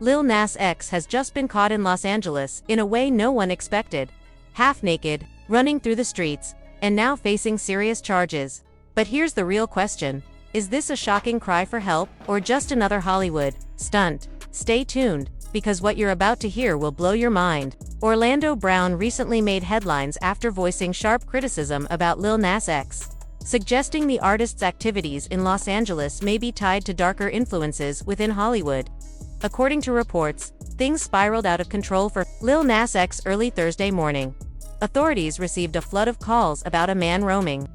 Lil Nas X has just been caught in Los Angeles in a way no one expected. Half naked, running through the streets, and now facing serious charges. But here's the real question. Is this a shocking cry for help, or just another Hollywood stunt? Stay tuned, because what you're about to hear will blow your mind. Orlando Brown recently made headlines after voicing sharp criticism about Lil Nas X, suggesting the artist's activities in Los Angeles may be tied to darker influences within Hollywood. According to reports, things spiraled out of control for Lil Nas X early Thursday morning. Authorities received a flood of calls about a man roaming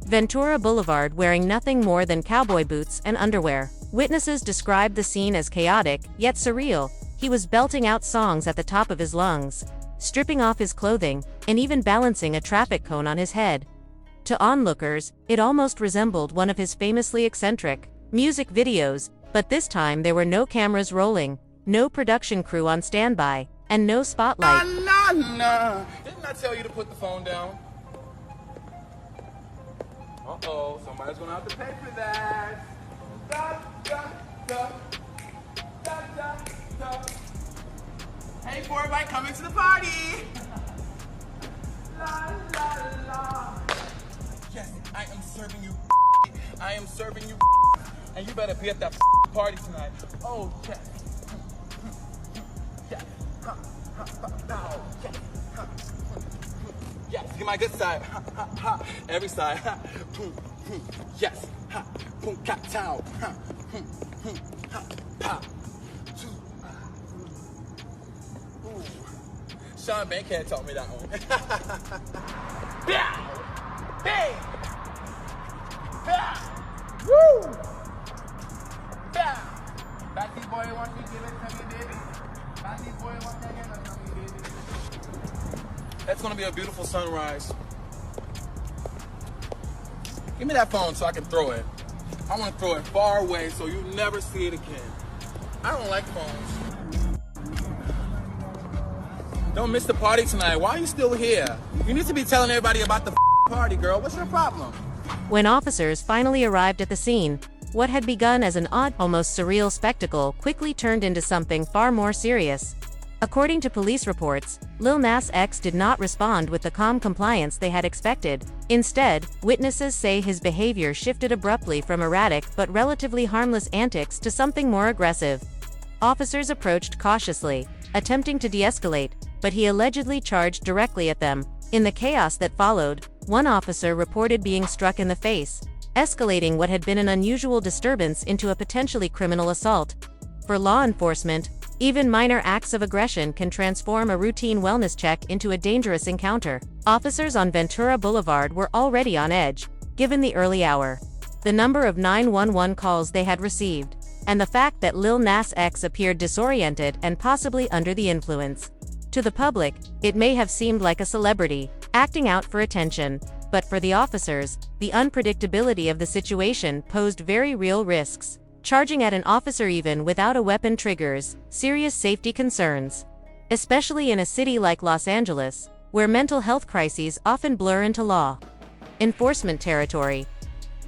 Ventura Boulevard wearing nothing more than cowboy boots and underwear. Witnesses described the scene as chaotic, yet surreal. He was belting out songs at the top of his lungs, stripping off his clothing, and even balancing a traffic cone on his head. To onlookers, it almost resembled one of his famously eccentric music videos, but this time there were no cameras rolling, no production crew on standby, and no spotlight. Nah. Didn't I tell you to put the phone down? Uh-oh, somebody's gonna have to pay for that. Da, da, da. Da, da, da. Hey, boy, bike coming to the party. La, la, la. Yes, I am serving you. I am serving you. And you better be at that party tonight. Oh, yes. Yes. Yes. Yes, get my good side. Every side. Yes. Boom, cat town. Sean Bankhead taught me that one. Bang! Woo! Batty boy want to give it to me, baby. Batty boy want to give it to me, baby. That's gonna be a beautiful sunrise. Give me that phone so I can throw it. I want to throw it far away so you never see it again. I don't like phones. Don't miss the party tonight. Why are you still here? You need to be telling everybody about the party, girl. What's your problem? When officers finally arrived at the scene, what had begun as an odd, almost surreal spectacle quickly turned into something far more serious. According to police reports, Lil Nas X did not respond with the calm compliance they had expected. Instead, witnesses say his behavior shifted abruptly from erratic but relatively harmless antics to something more aggressive. Officers approached cautiously, attempting to de-escalate, but he allegedly charged directly at them. In the chaos that followed, one officer reported being struck in the face, escalating what had been an unusual disturbance into a potentially criminal assault. For law enforcement, even minor acts of aggression can transform a routine wellness check into a dangerous encounter. Officers on Ventura Boulevard were already on edge, given the early hour, the number of 911 calls they had received, and the fact that Lil Nas X appeared disoriented and possibly under the influence. To the public, it may have seemed like a celebrity, acting out for attention, but for the officers, the unpredictability of the situation posed very real risks. Charging at an officer even without a weapon triggers serious safety concerns, especially in a city like Los Angeles, where mental health crises often blur into law enforcement territory.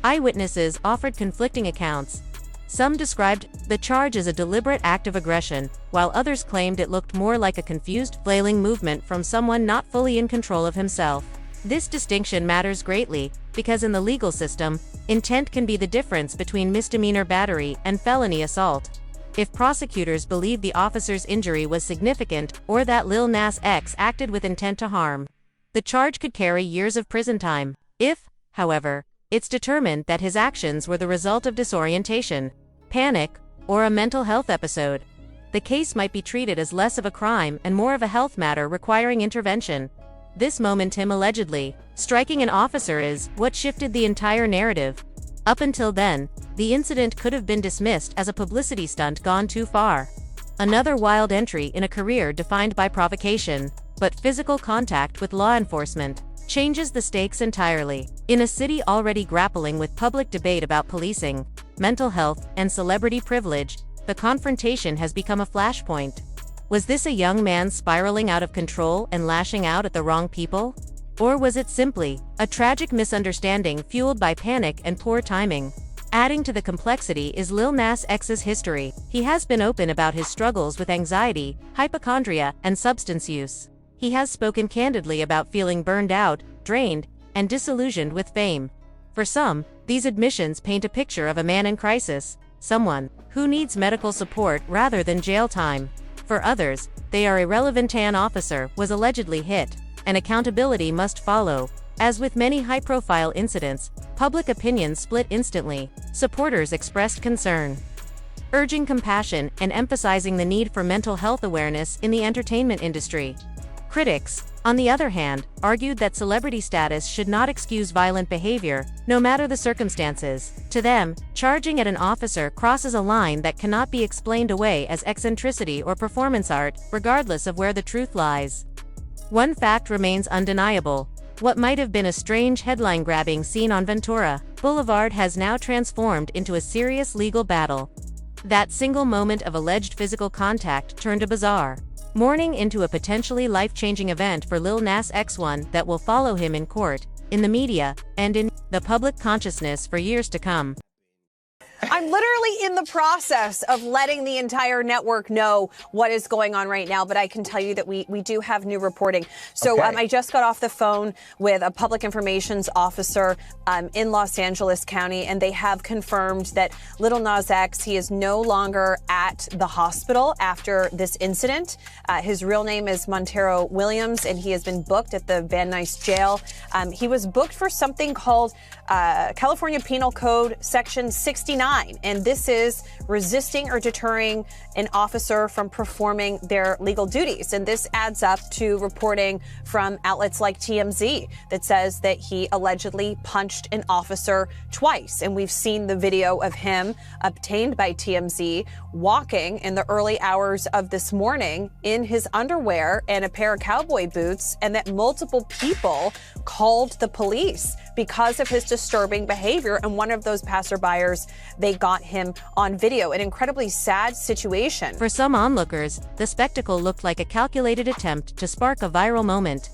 Eyewitnesses offered conflicting accounts. Some described the charge as a deliberate act of aggression, while others claimed it looked more like a confused, flailing movement from someone not fully in control of himself. This distinction matters greatly, because in the legal system, intent can be the difference between misdemeanor battery and felony assault. If prosecutors believe the officer's injury was significant or that Lil Nas X acted with intent to harm, the charge could carry years of prison time. If, however, it's determined that his actions were the result of disorientation, panic, or a mental health episode, the case might be treated as less of a crime and more of a health matter requiring intervention. This moment, him allegedly striking an officer, is what shifted the entire narrative. Up until then, the incident could have been dismissed as a publicity stunt gone too far. Another wild entry in a career defined by provocation, but physical contact with law enforcement changes the stakes entirely. In a city already grappling with public debate about policing, mental health, and celebrity privilege, the confrontation has become a flashpoint. Was this a young man spiraling out of control and lashing out at the wrong people? Or was it simply a tragic misunderstanding fueled by panic and poor timing? Adding to the complexity is Lil Nas X's history. He has been open about his struggles with anxiety, hypochondria, and substance use. He has spoken candidly about feeling burned out, drained, and disillusioned with fame. For some, these admissions paint a picture of a man in crisis, someone who needs medical support rather than jail time. For others, they are irrelevant. An officer was allegedly hit, and accountability must follow. As with many high-profile incidents, public opinion split instantly. Supporters expressed concern, urging compassion and emphasizing the need for mental health awareness in the entertainment industry. Critics, on the other hand, argued that celebrity status should not excuse violent behavior, no matter the circumstances. To them, charging at an officer crosses a line that cannot be explained away as eccentricity or performance art, regardless of where the truth lies. One fact remains undeniable. What might have been a strange headline-grabbing scene on Ventura Boulevard has now transformed into a serious legal battle. That single moment of alleged physical contact turned a bizarre morning into a potentially life-changing event for Lil Nas X, one that will follow him in court, in the media, and in the public consciousness for years to come. I'm literally in the process of letting the entire network know what is going on right now, but I can tell you that we do have new reporting. So Okay. I just got off the phone with a public informations officer in Los Angeles County, and they have confirmed that Lil Nas X, he is no longer at the hospital after this incident. His real name is Montero Williams, and he has been booked at the Van Nuys jail. He was booked for something called California Penal Code Section 69. And this is resisting or deterring an officer from performing their legal duties. And this adds up to reporting from outlets like TMZ that says that he allegedly punched an officer twice. And we've seen the video of him obtained by TMZ walking in the early hours of this morning in his underwear and a pair of cowboy boots, and that multiple people called the police because of his disturbing behavior. And one of those passerbyers, they got him on video. An incredibly sad situation. For some onlookers, the spectacle looked like a calculated attempt to spark a viral moment.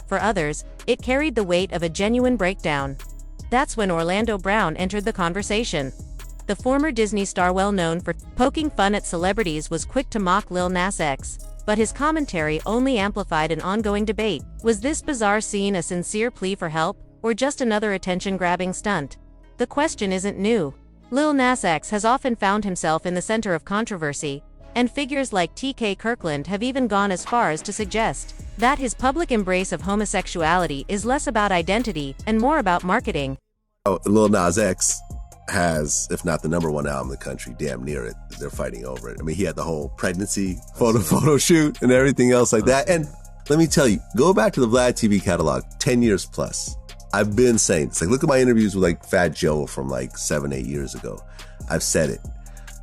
For others, it carried the weight of a genuine breakdown. That's when Orlando Brown entered the conversation. The former Disney star, well known for poking fun at celebrities, was quick to mock Lil Nas X, but his commentary only amplified an ongoing debate. Was this bizarre scene a sincere plea for help, or just another attention-grabbing stunt? The question isn't new. Lil Nas X has often found himself in the center of controversy, and figures like T.K. Kirkland have even gone as far as to suggest that his public embrace of homosexuality is less about identity and more about marketing. Lil Nas X has, if not the #1 album in the country, damn near it. They're fighting over it. I mean, he had the whole pregnancy photo shoot and everything else like that. And let me tell you, go back to the Vlad TV catalog, 10 years plus. I've been saying, it's like, look at my interviews with like Fat Joe from like 7-8 years ago. I've said it.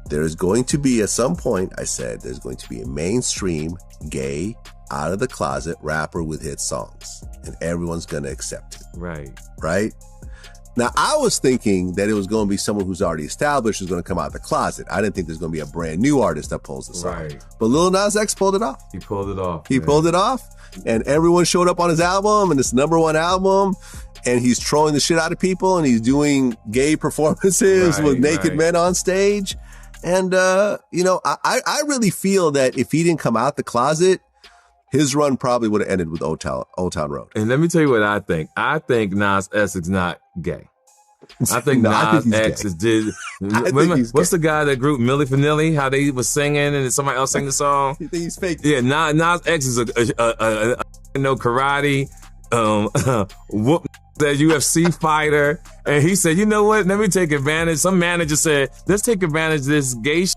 There's going to be, at some point, I said, there's going to be a mainstream, gay, out of the closet rapper with hit songs. And everyone's going to accept it. Right? Now, I was thinking that it was going to be someone who's already established who's going to come out of the closet. I didn't think there's going to be a brand new artist that pulls this off. But Lil Nas X pulled it off. He pulled it off. He pulled it off. And everyone showed up on his album, and it's #1 album. And he's trolling the shit out of people, and he's doing gay performances with naked men on stage. And, you know, I really feel that if he didn't come out the closet, his run probably would have ended with Old Town Road. And let me tell you what I think. I think Nas X is not gay. I think Nas X is what's the guy that group Milli Vanilli? How they was singing and somebody else sang the song? You think he's fake? Yeah, Nas X is a karate, whoop that UFC fighter, and he said, you know what? Let me take advantage. Some manager said, let's take advantage of this gay shit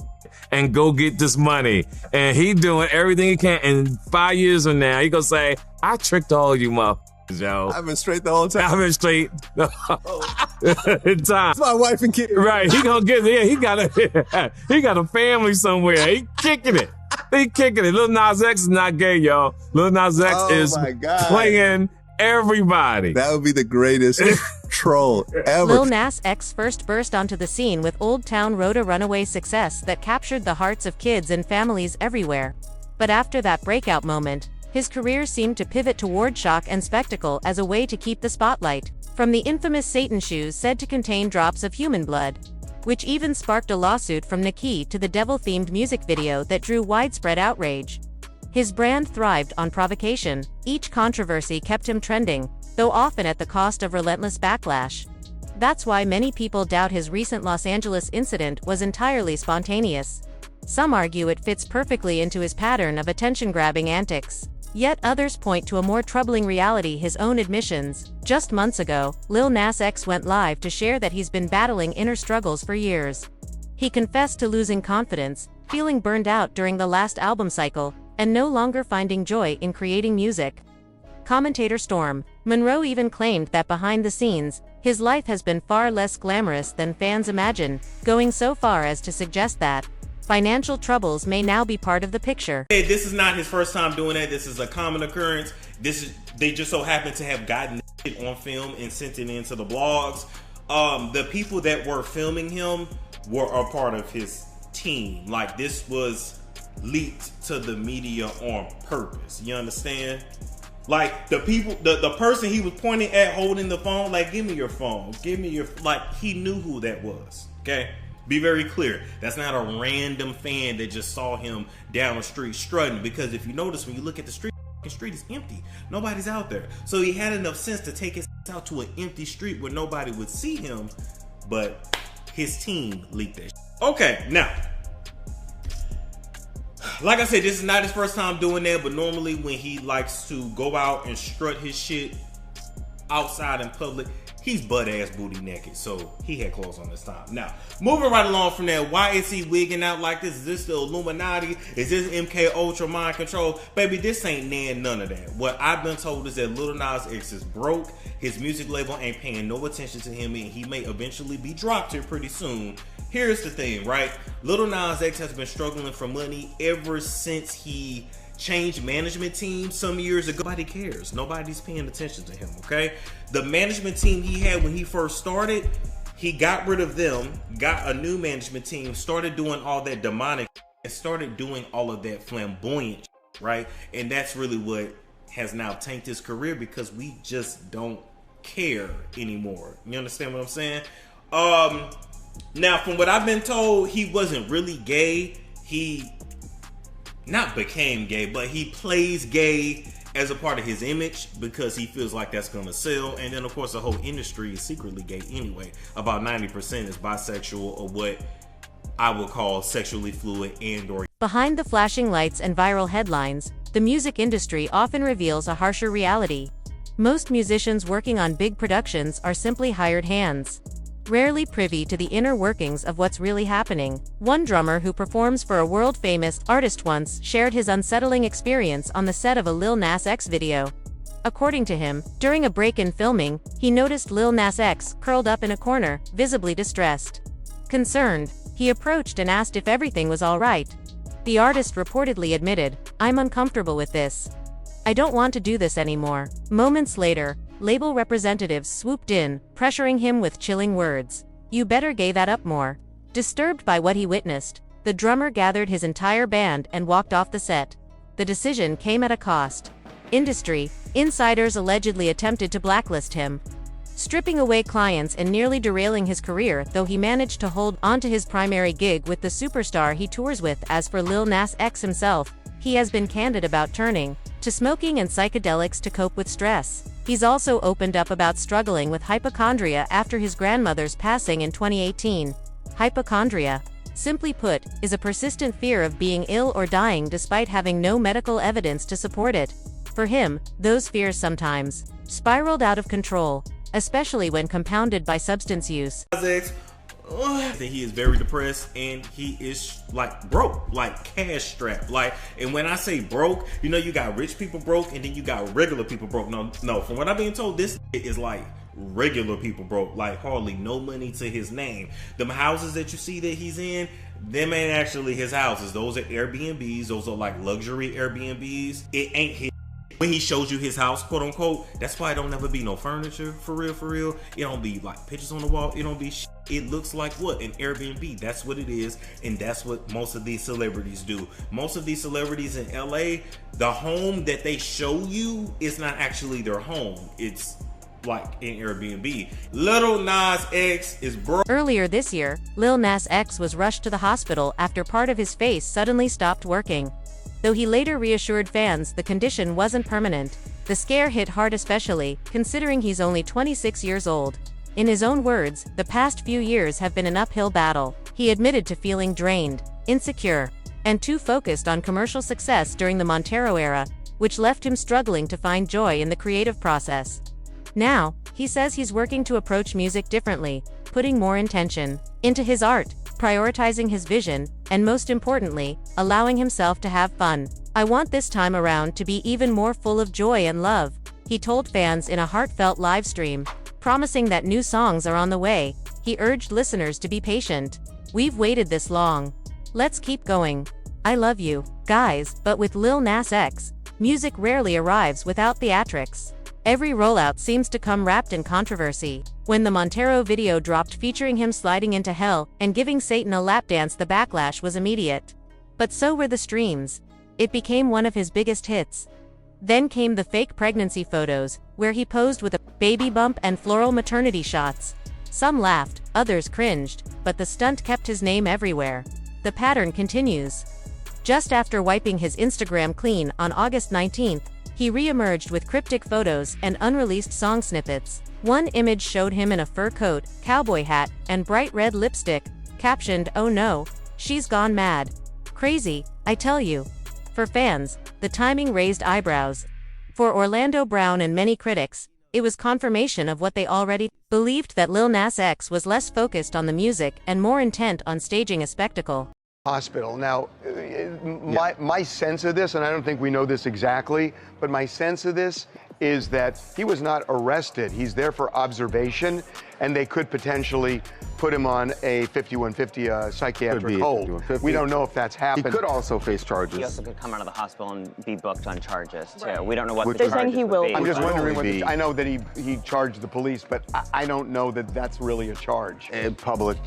and go get this money. And he doing everything he can. And 5 years from now, he gonna say, I tricked all you motherfuckers, yo. I've been straight the whole time. I've been straight the time. It's my wife and kid. Right. He gonna get there. He got a family somewhere. He kicking it. He kicking it. Lil Nas X is not gay, y'all. Lil Nas X is playing everybody. That would be the greatest troll ever. Lil Nas X first burst onto the scene with Old Town Road, a runaway success that captured the hearts of kids and families everywhere. But after that breakout moment, his career seemed to pivot toward shock and spectacle as a way to keep the spotlight. From the infamous Satan shoes said to contain drops of human blood, which even sparked a lawsuit from Nicki to the devil-themed music video that drew widespread outrage. His brand thrived on provocation. Each controversy kept him trending, though often at the cost of relentless backlash. That's why many people doubt his recent Los Angeles incident was entirely spontaneous. Some argue it fits perfectly into his pattern of attention-grabbing antics. Yet others point to a more troubling reality: his own admissions. Just months ago, Lil Nas X went live to share that he's been battling inner struggles for years. He confessed to losing confidence, feeling burned out during the last album cycle, and no longer finding joy in creating music. Commentator Storm Monroe even claimed that behind the scenes, his life has been far less glamorous than fans imagine, going so far as to suggest that financial troubles may now be part of the picture. Hey, this is not his first time doing that. This is a common occurrence. They just so happen to have gotten it on film and sent it into the blogs. The people that were filming him were a part of his team. Like, this was leaked to the media on purpose. You understand? Like, the people, the person he was pointing at holding the phone, like, give me your phone, give me your, like, he knew who that was. Okay? Be very clear. That's not a random fan that just saw him down the street strutting. Because if you notice, when you look at the street is empty. Nobody's out there. So he had enough sense to take his out to an empty street where nobody would see him. But his team leaked that. Okay, now, like I said, this is not his first time doing that. But normally when he likes to go out and strut his shit outside in public, he's butt-ass booty naked, so he had clothes on this time. Now, moving right along from that, why is he wigging out like this? Is this the Illuminati? Is this MK Ultra mind control? Baby, this ain't none of that. What I've been told is that Lil Nas X is broke. His music label ain't paying no attention to him, and he may eventually be dropped here pretty soon. Here's the thing, right? Lil Nas X has been struggling for money ever since he changed management team some years ago. Nobody cares. Nobody's paying attention to him, okay? The management team he had when he first started, he got rid of them, got a new management team, started doing all that demonic, and started doing all of that flamboyant, right? And that's really what has now tanked his career, because we just don't care anymore. You understand what I'm saying? Now, from what I've been told, he wasn't really gay. He not became gay, but he plays gay as a part of his image because he feels like that's gonna sell. And then of course the whole industry is secretly gay anyway. About 90% is bisexual, or what I would call sexually fluid and or. Behind the flashing lights and viral headlines, the music industry often reveals a harsher reality. Most musicians working on big productions are simply hired hands, rarely privy to the inner workings of what's really happening. One drummer who performs for a world-famous artist once shared his unsettling experience on the set of a Lil Nas X video. According to him, during a break in filming, he noticed Lil Nas X curled up in a corner, visibly distressed. Concerned, he approached and asked if everything was all right. The artist reportedly admitted, "I'm uncomfortable with this. I don't want to do this anymore." Moments later, label representatives swooped in, pressuring him with chilling words. "You better gay that up more." Disturbed by what he witnessed, the drummer gathered his entire band and walked off the set. The decision came at a cost. Industry insiders allegedly attempted to blacklist him, stripping away clients and nearly derailing his career, though he managed to hold on to his primary gig with the superstar he tours with. As for Lil Nas X himself, he has been candid about turning to smoking and psychedelics to cope with stress. He's also opened up about struggling with hypochondria after his grandmother's passing in 2018. Hypochondria, simply put, is a persistent fear of being ill or dying despite having no medical evidence to support it. For him, those fears sometimes spiraled out of control, especially when compounded by substance use. He is very depressed, and he is like broke, like cash strapped. Like, and when I say broke, you know, you got rich people broke, and then you got regular people broke. No, from what I've been told, this is like regular people broke, like hardly no money to his name. Them houses that you see that he's in, them ain't actually his houses. Those are Airbnbs. Those are like luxury Airbnbs. It ain't his. When he shows you his house, quote unquote, that's why it don't never be no furniture, for real. It don't be like pictures on the wall. It don't be shit. It looks like what? An Airbnb. That's what it is, and that's what most of these celebrities do. Most of these celebrities in LA, the home that they show you is not actually their home. It's like in Airbnb. Lil Nas X is broke. Earlier this year, Lil Nas X was rushed to the hospital after part of his face suddenly stopped working. Though he later reassured fans the condition wasn't permanent, the scare hit hard, especially considering he's only 26 years old. In his own words, the past few years have been an uphill battle. He admitted to feeling drained, insecure, and too focused on commercial success during the Montero era, which left him struggling to find joy in the creative process. Now, he says he's working to approach music differently, putting more intention into his art, prioritizing his vision, and most importantly, allowing himself to have fun. "I want this time around to be even more full of joy and love," he told fans in a heartfelt live stream, promising that new songs are on the way. He urged listeners to be patient. "We've waited this long. Let's keep going. I love you, guys." But with Lil Nas X, music rarely arrives without theatrics. Every rollout seems to come wrapped in controversy. When the Montero video dropped featuring him sliding into hell and giving Satan a lap dance, the backlash was immediate. But so were the streams. It became one of his biggest hits. Then came the fake pregnancy photos, where he posed with a baby bump and floral maternity shots. Some laughed, others cringed, but the stunt kept his name everywhere. The pattern continues. Just after wiping his Instagram clean on August 19th, he re-emerged with cryptic photos and unreleased song snippets. One image showed him in a fur coat, cowboy hat, and bright red lipstick, captioned, "Oh no, she's gone mad. Crazy, I tell you." For fans, the timing raised eyebrows. For Orlando Brown and many critics, it was confirmation of what they already believed, that Lil Nas X was less focused on the music and more intent on staging a spectacle. Hospital. Now, my sense of this, and I don't think we know this exactly, but my sense of this is that he was not arrested. He's there for observation, and they could potentially put him on a 5150 psychiatric hold. We don't know if that's happened. He could also face charges. He also could come out of the hospital and be booked on charges too. We don't know what the They're saying charges he would will be. be. I'm just wondering what be- I know that he charged the police, but I don't know that that's really a charge. Public,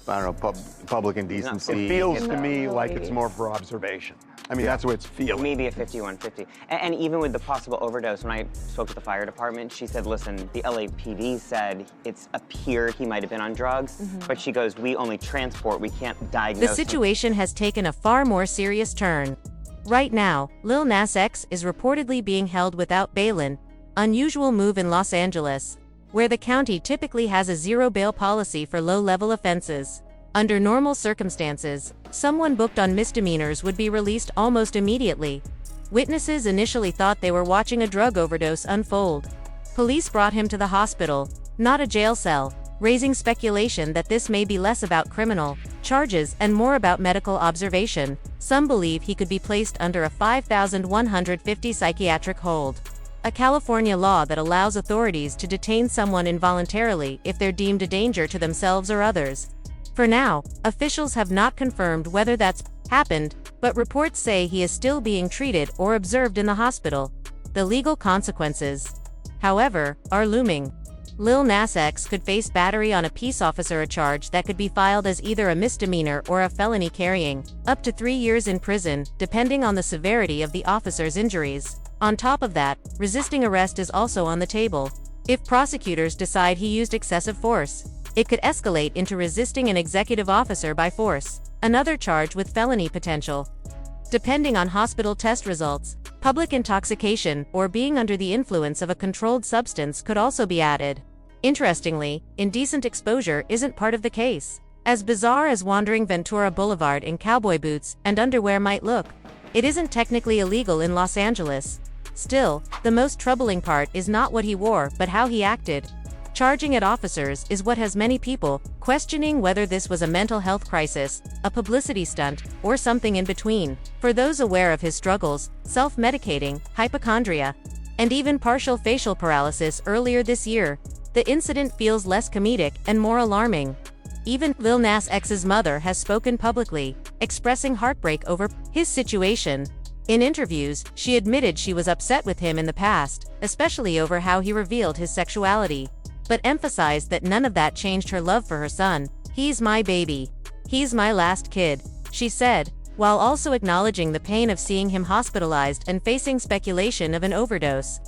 I don't know, public indecency. It feels to me like it's more for observation. I mean, that's what it's feeling. Maybe a 5150. And even with the possible overdose, when I spoke to the fire department, she said, listen, the LAPD said it's appeared he might have been on drugs, but she goes, we only transport, we can't diagnose. The situation has taken a far more serious turn. Right now, Lil Nas X is reportedly being held without bail, an unusual move in Los Angeles, where the county typically has a zero bail policy for low-level offenses. Under normal circumstances, someone booked on misdemeanors would be released almost immediately. Witnesses initially thought they were watching a drug overdose unfold. Police brought him to the hospital, not a jail cell, raising speculation that this may be less about criminal charges and more about medical observation. Some believe he could be placed under a 5,150 psychiatric hold, a California law that allows authorities to detain someone involuntarily if they're deemed a danger to themselves or others. For now, officials have not confirmed whether that's happened, but reports say he is still being treated or observed in the hospital. The legal consequences, however, are looming. Lil Nas X could face battery on a peace officer, a charge that could be filed as either a misdemeanor or a felony, carrying up to 3 years in prison, depending on the severity of the officer's injuries. On top of that, resisting arrest is also on the table. If prosecutors decide he used excessive force, it could escalate into resisting an executive officer by force, another charge with felony potential. Depending on hospital test results, public intoxication or being under the influence of a controlled substance could also be added. Interestingly, indecent exposure isn't part of the case. As bizarre as wandering Ventura Boulevard in cowboy boots and underwear might look, it isn't technically illegal in Los Angeles. Still, the most troubling part is not what he wore but how he acted. Charging at officers is what has many people questioning whether this was a mental health crisis, a publicity stunt, or something in between. For those aware of his struggles, self-medicating, hypochondria, and even partial facial paralysis earlier this year, the incident feels less comedic and more alarming. Even Lil Nas X's mother has spoken publicly, expressing heartbreak over his situation. In interviews, she admitted she was upset with him in the past, especially over how he revealed his sexuality, but emphasized that none of that changed her love for her son. "He's my baby. He's my last kid," she said, while also acknowledging the pain of seeing him hospitalized and facing speculation of an overdose.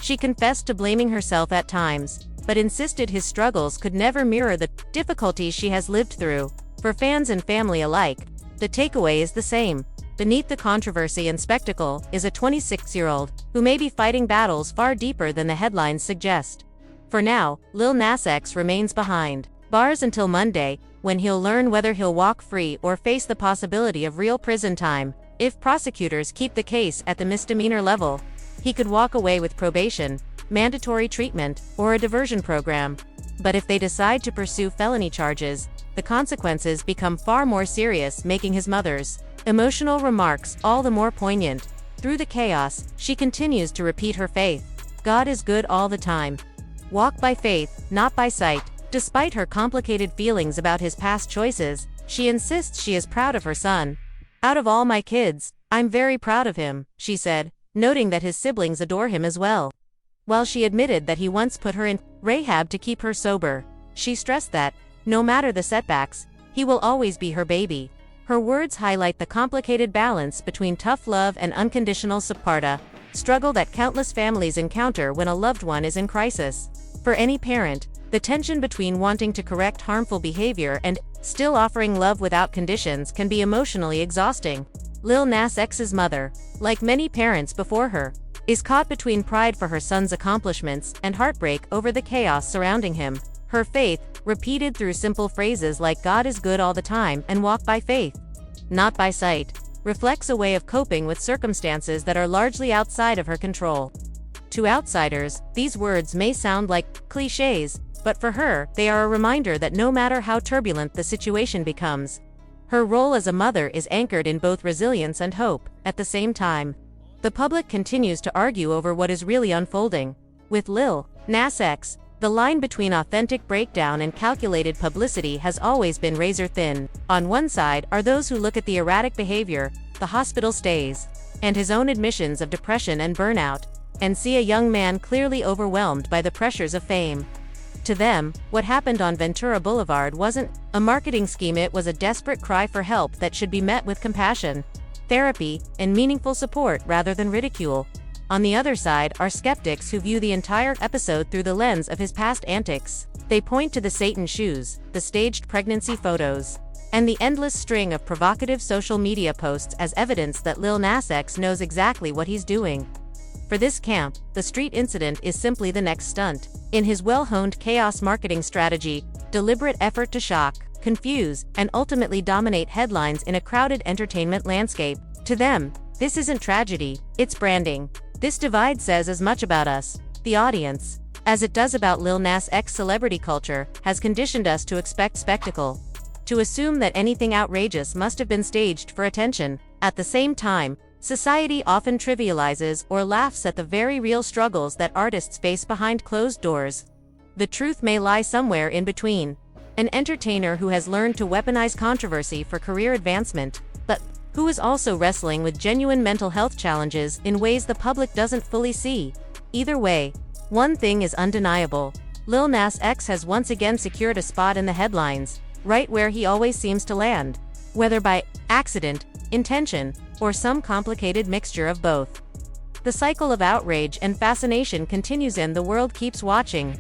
She confessed to blaming herself at times, but insisted his struggles could never mirror the difficulties she has lived through. For fans and family alike, the takeaway is the same. Beneath the controversy and spectacle is a 26-year-old who may be fighting battles far deeper than the headlines suggest. For now, Lil Nas X remains behind bars until Monday, when he'll learn whether he'll walk free or face the possibility of real prison time. If prosecutors keep the case at the misdemeanor level, he could walk away with probation, mandatory treatment, or a diversion program. But if they decide to pursue felony charges, the consequences become far more serious, making his mother's emotional remarks all the more poignant. Through the chaos, she continues to repeat her faith. God is good all the time. Walk by faith, not by sight. Despite her complicated feelings about his past choices, she insists she is proud of her son. Out of all my kids, I'm very proud of him, she said, noting that his siblings adore him as well. While she admitted that he once put her in rehab to keep her sober, she stressed that, no matter the setbacks, he will always be her baby. Her words highlight the complicated balance between tough love and unconditional support, a struggle that countless families encounter when a loved one is in crisis. For any parent, the tension between wanting to correct harmful behavior and still offering love without conditions can be emotionally exhausting. Lil Nas X's mother, like many parents before her, is caught between pride for her son's accomplishments and heartbreak over the chaos surrounding him. Her faith, repeated through simple phrases like God is good all the time and walk by faith, not by sight, reflects a way of coping with circumstances that are largely outside of her control. To outsiders, these words may sound like cliches, but for her, they are a reminder that no matter how turbulent the situation becomes, her role as a mother is anchored in both resilience and hope. At the same time, the public continues to argue over what is really unfolding. With Lil Nas X, the line between authentic breakdown and calculated publicity has always been razor thin. On one side are those who look at the erratic behavior, the hospital stays, and his own admissions of depression and burnout, and see a young man clearly overwhelmed by the pressures of fame. To them, what happened on Ventura Boulevard wasn't a marketing scheme, it was a desperate cry for help that should be met with compassion, therapy, and meaningful support rather than ridicule. On the other side are skeptics who view the entire episode through the lens of his past antics. They point to the Satan shoes, the staged pregnancy photos, and the endless string of provocative social media posts as evidence that Lil Nas X knows exactly what he's doing. For this camp, the street incident is simply the next stunt in his well-honed chaos marketing strategy, deliberate effort to shock, confuse, and ultimately dominate headlines in a crowded entertainment landscape. To them, this isn't tragedy, it's branding. This divide says as much about us, the audience, as it does about Lil Nas X. Celebrity culture has conditioned us to expect spectacle, to assume that anything outrageous must have been staged for attention. At the same time, society often trivializes or laughs at the very real struggles that artists face behind closed doors. The truth may lie somewhere in between. An entertainer who has learned to weaponize controversy for career advancement, but who is also wrestling with genuine mental health challenges in ways the public doesn't fully see. Either way, one thing is undeniable. Lil Nas X has once again secured a spot in the headlines, right where he always seems to land, whether by accident, intention, or some complicated mixture of both. The cycle of outrage and fascination continues, and the world keeps watching.